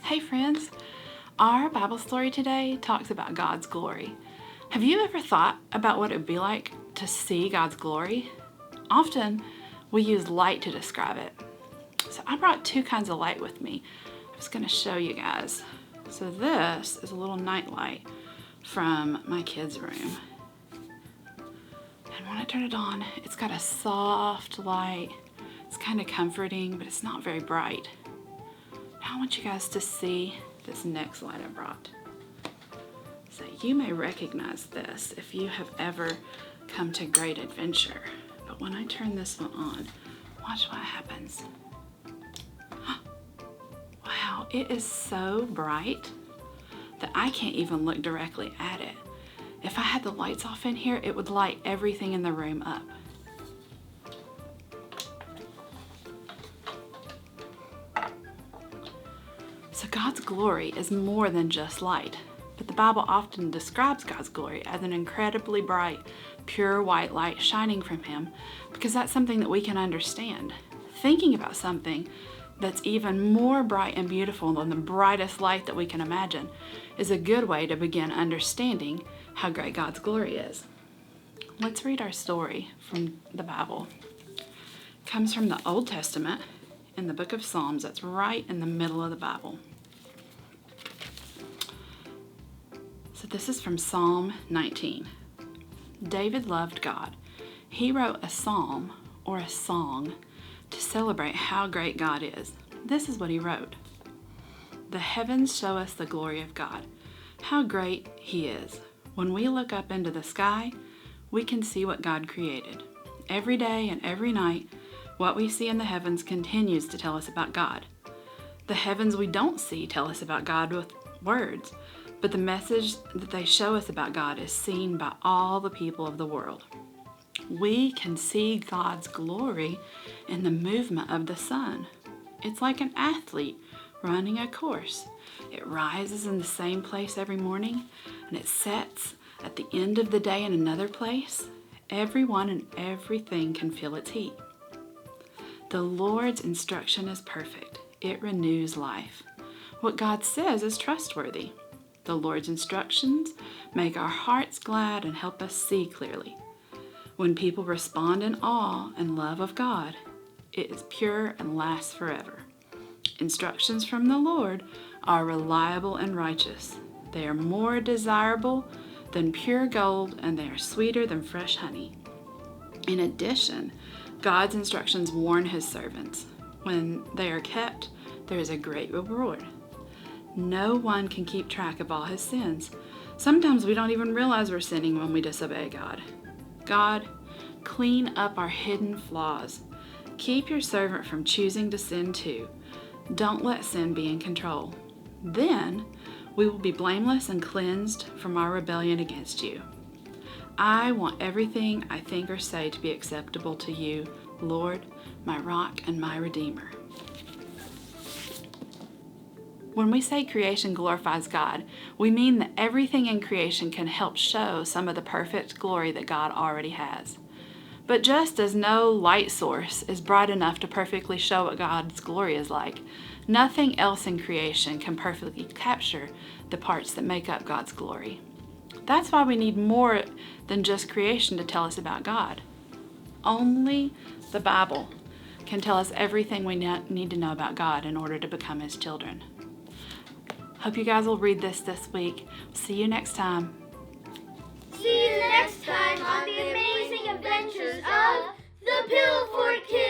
Hey friends, our Bible story today talks about God's glory. Have you ever thought about what it would be like to see God's glory? Often we use light to describe it. So I brought two kinds of light with me. I'm just going to show you guys. So this is a little night light from my kids' room. And when I turn it on, it's got a soft light. It's kind of comforting, but it's not very bright. Now I want you guys to see this next light I brought. So you may recognize this if you have ever come to Great Adventure. But when I turn this one on, watch what happens. Wow, it is so bright that I can't even look directly at it. If I had the lights off in here, it would light everything in the room up. So God's glory is more than just light, but the Bible often describes God's glory as an incredibly bright, pure white light shining from Him, because that's something that we can understand. Thinking about something that's even more bright and beautiful than the brightest light that we can imagine is a good way to begin understanding how great God's glory is. Let's read our story from the Bible. It comes from the Old Testament in the book of Psalms. That's right in the middle of the Bible. So this is from Psalm 19. David loved God. He wrote a psalm or a song to celebrate how great God is. This is what he wrote. The heavens show us the glory of God. How great He is. When we look up into the sky, we can see what God created. Every day and every night, what we see in the heavens continues to tell us about God. The heavens we don't see tell us about God with words, but the message that they show us about God is seen by all the people of the world. We can see God's glory in the movement of the sun. It's like an athlete running a course. It rises in the same place every morning, and it sets at the end of the day in another place. Everyone and everything can feel its heat. The Lord's instruction is perfect. It renews life. What God says is trustworthy. The Lord's instructions make our hearts glad and help us see clearly. When people respond in awe and love of God, it is pure and lasts forever. Instructions from the Lord are reliable and righteous. They are more desirable than pure gold, and they are sweeter than fresh honey. In addition, God's instructions warn His servants. When they are kept, there is a great reward. No one can keep track of all his sins. Sometimes we don't even realize we're sinning when we disobey God. God, clean up our hidden flaws. Keep your servant from choosing to sin too. Don't let sin be in control. Then we will be blameless and cleansed from our rebellion against you. I want everything I think or say to be acceptable to you, Lord, my rock and my redeemer. When we say creation glorifies God, we mean that everything in creation can help show some of the perfect glory that God already has. But just as no light source is bright enough to perfectly show what God's glory is like, nothing else in creation can perfectly capture the parts that make up God's glory. That's why we need more than just creation to tell us about God. Only the Bible can tell us everything we need to know about God in order to become His children. Hope you guys will read this week. See you next time. See you next time on the amazing adventures of the Pill for Kids.